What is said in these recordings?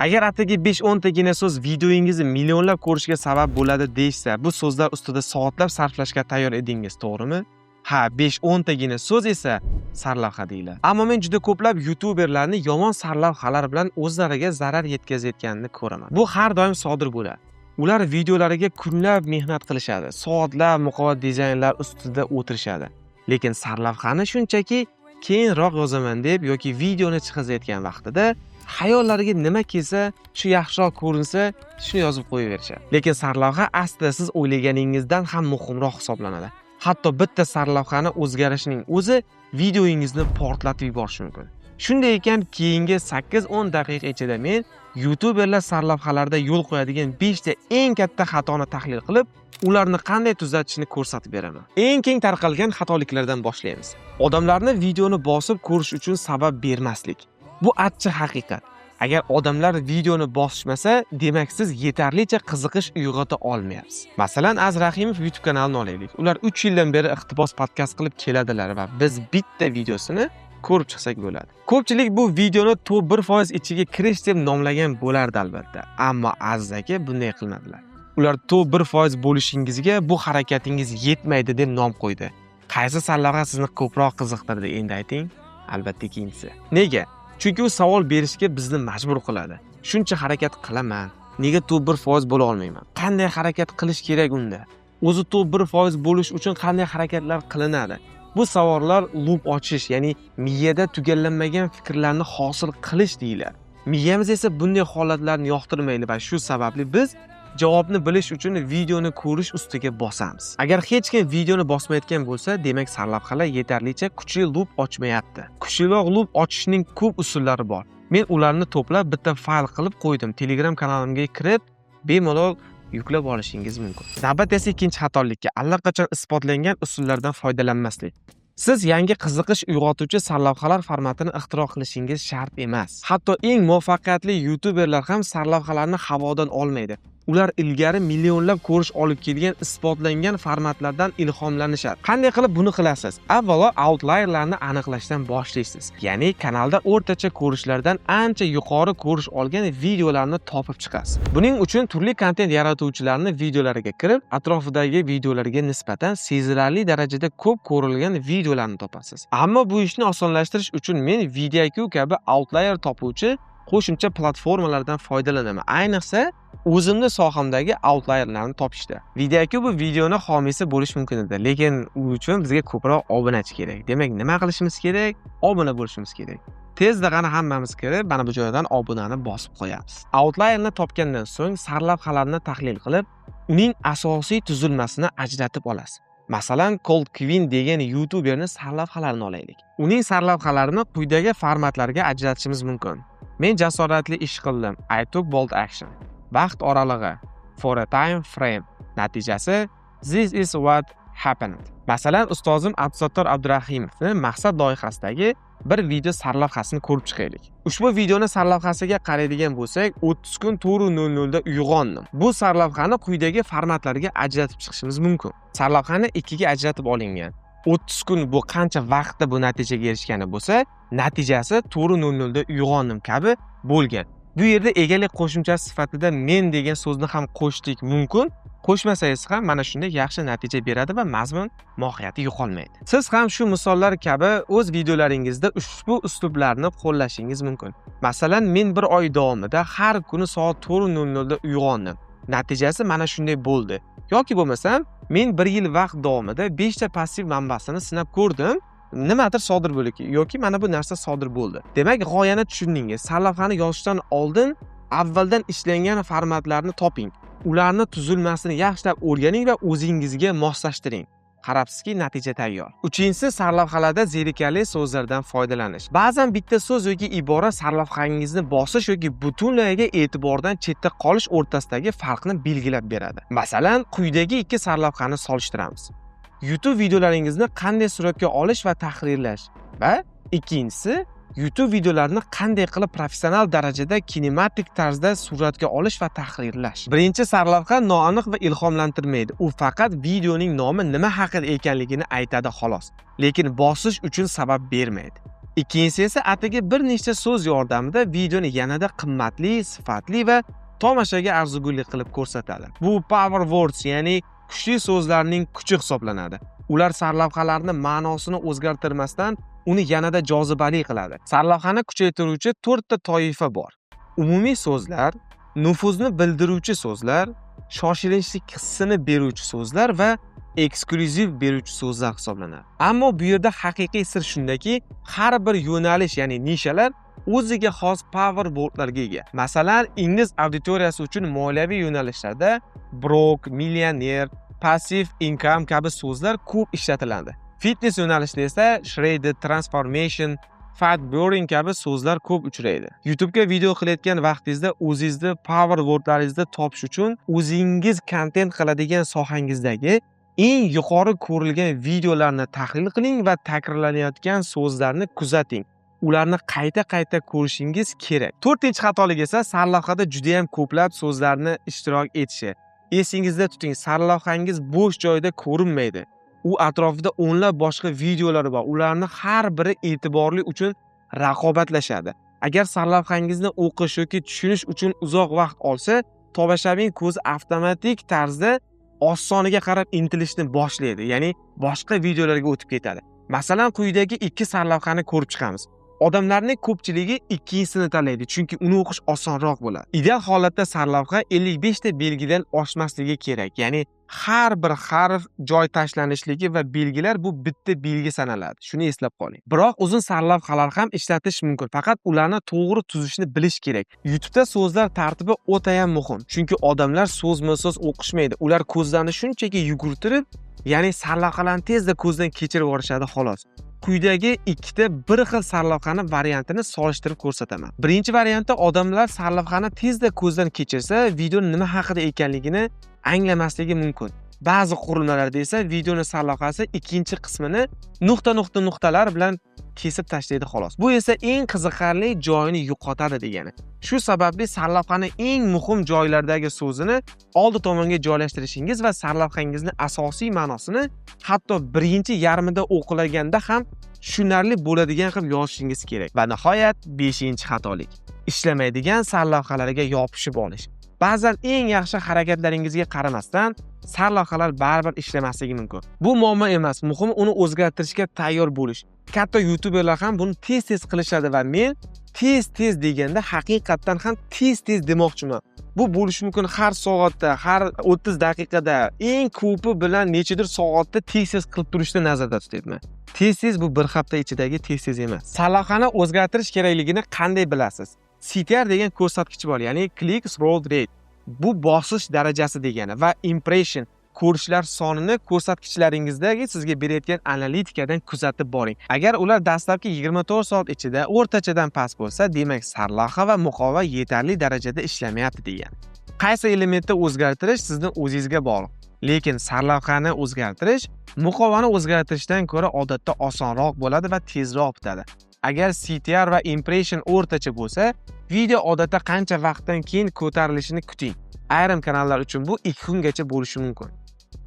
Agar atigi 5-10 tagina so'z videoingizni millionlab ko'rishga sabab bo'ladi deysa, bu so'zlar ustida soatlab sarflashga tayyor edingiz, to'g'rimi? Ha, 5-10 tagina so'z esa sarlavha deyiladi. Ammo men juda ko'plab youtuberlarni yomon sarlavhalar bilan o'zlariga zarar yetkazayotganini ko'raman. Bu har doim sodir bo'ladi. Ular videolariga kunlab mehnat qilishadi, soatlab muqova dizaynlar ustida o'tirishadi. Lekin sarlavhani shunchaki keyinroq yozaman deb yoki videoni chiqazayotgan vaqtida hayollariga nima kelsa, shu yaxshiroq ko'rinsa, shuni yozib qo'yaverishadi. Lekin sarlavha aslida siz o'ylaganingizdan ham muhimroq hisoblanadi. Hatto bitta sarlavhani o'zgarishining o'zi videoingizni portlatib yuborishi mumkin. Shunday ekan, keyingi 8-10 daqiqa ichida men youtuberlar sarlavhalarida yo'l qo'yadigan 5 ta eng katta xatoni tahlil qilib, ularni qanday tuzatishni ko'rsatib beraman. Eng keng tarqalgan xatoliklardan boshlaymiz. Odamlarni videoni bosib ko'rish uchun sabab bermaslik. Bu achchiq haqiqat. Agar odamlar videoni bosishmasa, demak siz yetarlicha qiziqish uyg'ota olmayapsiz. Masalan, Azrahimov YouTube kanalini olaylik. Ular 3 yildan beri iqtibos podkast qilib keladilar va biz bitta videosini ko'rib chiqsak bo'ladi. Ko'pchilik bu videoni 1% ichiga kirish deb nomlagan bo'lardi albatta. Ammo Aziz aka bunday qilmadilar. Ular 1% bo'lishingizga bu harakatingiz yetmaydi deb nom qo'ydi. Qaysi sarlavha sizni ko'proq qiziqtirdi endi ayting? Albatta ikkinchisi. Nega? Chunki u savol berishga bizni majbur qiladi. Shuncha harakat qilaman, nega 1% bo'la olmayman? Qanday harakat qilish kerak unda? O'zi 1% bo'lish uchun qanday harakatlar qilinadi? Bu savollar loop ochish, ya'ni miyada tugallanmagan fikrlarni hosil qilish deyiladi. Miyamiz esa bunday holatlarni yoqtirmaydi va shu sababli biz javobni bilish uchun videoni ko'rish ustiga bosamiz. Agar hech kim videoni bosmayotgan bo'lsa, demak sarlavhalar yetarlicha kuchli loop ochmayapti. Kuchliroq loop ochishning ko'p usullari bor. Men ularni to'plab bitta fayl qilib qo'ydim. Telegram kanalimga kirib, bemalol yuklab olishingiz mumkin. Navbat esa ikkinchi xatolikka allaqachon isbotlangan usullardan foydalanmaslik. Siz yangi qiziqish uyg'otuvchi sarlavhalar formatini ixtiro qilishingiz shart emas. Hatto eng muvaffaqiyatli youtuberlar ham sarlavhalarni havodan olmaydi. Ular ilgari millionlab ko'rish olib kelgan isbotlangan formatlardan ilhomlanishadi. Qanday qilib buni qilasiz? Avvalo outlierlarni aniqlashdan boshlaysiz. Ya'ni kanalda o'rtacha ko'rishlardan ancha yuqori ko'rish olgan videolarni topib chiqasiz. Buning uchun turli kontent yaratuvchilarning videolariga kirib, atrofidagi videolarga nisbatan sezilarli darajada ko'p ko'rilgan videolarni topasiz. Ammo bu ishni osonlashtirish uchun men VideoIQ kabi outlier topuvchi qo'shimcha platformalardan foydalanaman. Ayniqsa o'zimning sohamdagi outlierlarni topishda. VideoIQ bu videoni homiysi bo'lish mumkin edi, lekin u uchun bizga ko'proq obunachi kerak. Demak, nima qilishimiz kerak? Obuna bo'lishimiz kerak. Tezda qana hammamiz kirib, mana bu joydan obunani bosib qo'yamiz. Outlierni topgandan so'ng sarlavhalarni tahlil qilib, uning asosiy tuzilmasini ajratib olasiz. Masalan, Cold Queen degan youtuberning sarlavhalarini olaylik. Uning sarlavhalarini quyidagi formatlarga ajratishimiz mumkin. Men jasoratli ish qildim. I took bold action. Vaqt oralig'i. For a time frame. Natijasi this is what happened. Masalan, ustozim Abdusattor Abdurahimovning maqsad loyihasidagi bir video sarlavhasini ko'rib chiqaylik. Ushbu videoni sarlavhasiga qaraydigan bo'lsak, 30 kun 4:00 da uyg'ondim. Bu sarlavhani quyidagi formatlarga ajratib chiqishimiz mumkin. Sarlavhani ikkiga ajratib olingan. 30 kun bu qancha vaqtda bu natijaga erishgani bo'lsa, natijasi 4:00 da uyg'ondim kabi bo'lgan. Bu yerda egalik qo'shimchasi sifatida men degan so'zni ham qo'shdik mumkin. Qo'shmasangiz ham mana shunday yaxshi natija beradi va mazmun mohiyati yo'qolmaydi. Siz ham shu misollar kabi o'z videolaringizda ushbu uslublarni qo'llashingiz mumkin. Masalan, men bir oy davomida har kuni soat 4:00 da uyg'ondim. Natijasi mana shunday bo'ldi. Yoki bo'lmasam, men 1 yil vaqt davomida 5 ta passiv manbasini sinab ko'rdim. Nimadir sodir bo'ldi yoki mana bu narsa sodir bo'ldi. Demak, g'oyani tushundingiz. Sarlavhani yozishdan oldin avvaldan ishlangan formatlarni toping. Ularni tuzilmasini yaxshilab o'rganing va o'zingizga moslashtiring. Qarabsizki, natija tayyor. Uchinchisi, sarlavhalarda zerikarli so'zlardan foydalanish. Ba'zan bitta so'z yoki ibora sarlavhangizni bosish yoki butunlayga e'tibordan chetda qolish o'rtasidagi farqni belgilab beradi. Masalan, quyidagi ikki sarlavhani solishtiramiz. YouTube videolaringizni qanday suratga olish va tahrirlash va ikkinchisi YouTube videolarini qanday qilib professional darajada kinematik tarzda suratga olish va tahrirlash. Birinchi sarlavha noaniq va ilhomlantirmaydi. U faqat videoning nomi nima haqida ekanligini aytadi xolos, lekin bosish uchun sabab bermaydi. Ikkinchisi esa atigi bir nechta so'z yordamida videoni yanada qimmatli, sifatli va tomoshaga arzigulik qilib ko'rsatadi. Bu power words, ya'ni kuchli so'zlarning kuchi hisoblanadi. Ular sarlavhalarning ma'nosini o'zgartirmasdan uni yanada jozibali qiladi. Sarlavhani kuchaytiruvchi 4 ta toifa bor. Umumiy so'zlar, nufuzni bildiruvchi so'zlar, shoshilinchlik hissini beruvchi so'zlar va eksklyuziv beruvchi so'zlar hisoblanadi. Ammo bu yerda haqiqiy sir shundaki, har bir yo'nalish, ya'ni nishalar o'ziga xos power wordlarga ega. Masalan, ingliz auditoriyasi uchun moliyaviy yo'nalishlarda brok, millioner, passive income kabi so'zlar ko'p ishlatiladi. Fitness yo'nalishida esa shredded, transformation, fat burning kabi so'zlar ko'p uchraydi. YouTube ga video qilayotgan vaqtingizda o'zingizni power wordlaringizni topish uchun o'zingiz kontent qiladigan sohangizdagi eng yuqori ko'rilgan videolarni tahlil qiling va takrorlanayotgan so'zlarni kuzating. Ularni qayta ko'rishingiz kerak. 4-xatolik esa sarlavhada juda ham ko'plab so'zlarni ishtirok etishi. Esingizda tuting, sarlavhangiz bo'sh joyda ko'rinmaydi. U atrofida o'nlab boshqa videolar bor. Ularni har biri e'tiborli uchun raqobatlashadi. Agar sarlavhangizni o'qish yoki tushunish uchun uzoq vaqt olsa, tomoshabin ko'zi avtomatik tarzda osoniga qarab intilishni boshlaydi, ya'ni boshqa videolarga o'tib ketadi. Masalan, quyidagi ikki sarlavhani ko'rib chiqamiz. Odamlarning ko'pchiligi ikkinchisini tanlaydi, chunki uni o'qish osonroq bo'ladi. Ideal holatda sarlavha 55 ta belgidan oshmasligi kerak, ya'ni har bir harf joy tashlanishligi va belgilar bu bitta belgi sanaladi. Shuni eslab qoling. Biroq uzun sarlavhalar ham ishlatish mumkin, faqat ularni to'g'ri tuzishni bilish kerak. YouTube'da so'zlar tartibi o'ta ham muhim, chunki odamlar so'zma-so'z o'qishmaydi. Ular ko'zlarini shunchaki yugurtirib, ya'ni sarlavhalarni tezda ko'zdan kechirib yuborishadi xolos. Quyidagi ikkita bir xil sarlavhani variantini solishtirib ko'rsataman. Birinchi variantda odamlar sarlavhani tezda ko'zdan kechirsa, video nima haqida ekanligini anglamasligi mumkin. Ba'zi qurilmalarda esa videoni sarlavhasi ikkinchi qismini nuqtalar bilan kesib tashlaydi xolos. Bu esa eng qiziqarli joyini yo'qotadi degani. Shu sababli sarlavhani eng muhim joylardagi so'zini oldi tomonga joylashtirishingiz va sarlavhangizni asosiy ma'nosini hatto birinchi yarmida o'qilaganda ham tushunarli bo'ladigan qilib yozishingiz kerak. Va nihoyat 5-xatolik. Ishlamaydigan sarlavhalarga yopishib olish. Ba'zan eng yaxshi harakatlaringizga qaramasdan sarlavhalar baribir ishlamasligi mumkin. Bu muammo emas, muhimi uni o'zgartirishga tayyor bo'lish. Katta YouTuberlar ham buni tez qilishadi va men tez deganda haqiqatdan ham tez demoqchiman. Bu bo'lishi mumkin har soatda, har 30 daqiqada, eng ko'pi bilan nechadir soatda tez qilib turishni nazarda tutyapman. Tez bu bir hafta ichidagi tez emas. Sarlavhani o'zgartirish kerakligini qanday bilasiz? CTR degan ko'rsatkich bor, ya'ni click through rate. Bu bosish darajasi degani va impression ko'rishlar sonini ko'rsatkichlaringizdagi sizga berayotgan analitikadan kuzatib boring. Agar ular dastlabki 24 soat ichida o'rtachadan past bo'lsa, demak sarlavha va muqova yetarli darajada ishlamayapti degani. Qaysi elementni o'zgartirish sizni o'zingizga bog'liq. Lekin sarlavhani o'zgartirish muqovani o'zgartirishdan ko'ra odatda osonroq bo'ladi va tezroq bitadi. Agar CTR va impression o'rtacha bo'lsa, video odatda qancha vaqtdan keyin ko'tarilishini kuting. Ayrim kanallar uchun bu 2 kungacha bo'lishi mumkin.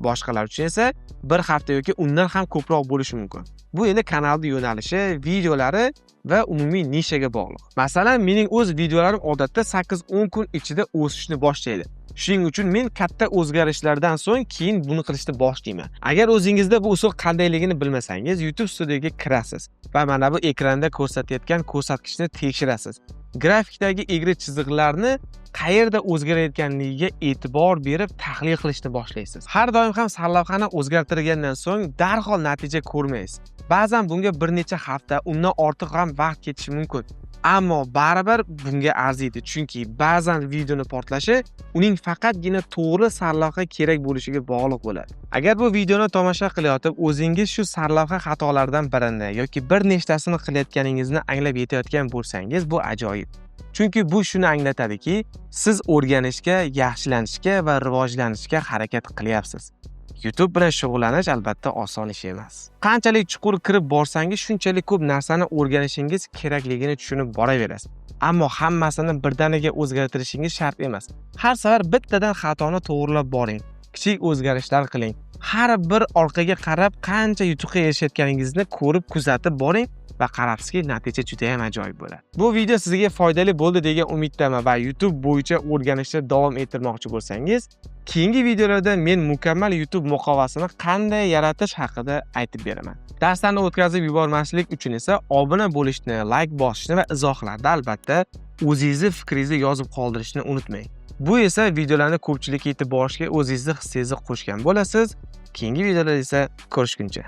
Boshqalar uchun esa 1 hafta yoki undan ham ko'proq bo'lishi mumkin. Bu endi kanalning yo'nalishi, videolari va umumiy nishaga bog'liq. Masalan, mening o'z videolarim odatda 8-10 kun ichida o'sishni boshlaydi. Shuning uchun men katta o'zgarishlardan so'ng keyin buni qilishni boshlayman. Agar o'zingizda bu usul qandayligini bilmasangiz, YouTube Studioga kirasiz va mana bu ekranda ko'rsatayotgan ko'rsatkichni tekshirasiz. Grafikdagi egri chiziqlarni qayerda o'zgarayotganligiga e'tibor berib tahlil qilishni boshlaysiz. Har doim ham sarlavhani o'zgartirgandan so'ng darhol natija ko'rmaysiz. Ba'zan bunga bir necha hafta, undan ortiq ham vaqt ketishi mumkin. Ammo baribir bunga arziydi, chunki ba'zan videoni portlashi uning faqatgina to'g'ri sarlavha kerak bo'lishiga bog'liq bo'ladi. Agar bu videoni tomosha qilayotib, o'zingiz shu sarlavha xatolaridan birini yoki bir nechtasini qilayotganingizni anglab yetayotgan bo'lsangiz, bu ajoyib. Chunki bu shuni anglatadiki, siz o'rganishga, yaxshilanishga va rivojlanishga harakat qilyapsiz. YouTube bilan shug'ullanish albatta oson ish emas. Qanchalik chuqur kirib borsangiz, shunchalik ko'p narsani o'rganishingiz kerakligini tushunib boraverasiz. Ammo hammasini birdaniga o'zgartirishingiz shart emas. Har safar bittadan xatoni to'g'rilab boring. Kichik o'zgarishlar qiling. Har bir orqaga qarab qancha yutuqqa erishayotganingizni ko'rib kuzatib boring va qarabsizki, natija juda ham ajoyib bo'ladi. Bu video sizga foydali bo'ldi degan umiddaman va YouTube bo'yicha o'rganishni davom ettirmoqchi bo'lsangiz, keyingi videolarda men mukammal YouTube muqovasini qanday yaratish haqida aytib beraman. Darslarni o'tkazib yubormaslik uchun esa obuna bo'lishni, like bosishni va izohlarda albatta o'zingizni fikringizni yozib qoldirishni unutmang. Bu esa videolarni ko'pchilikka yetib borishga o'zingizni hissingizni qo'shgan bo'lasiz. Keyingi videolarda esa ko'rishguncha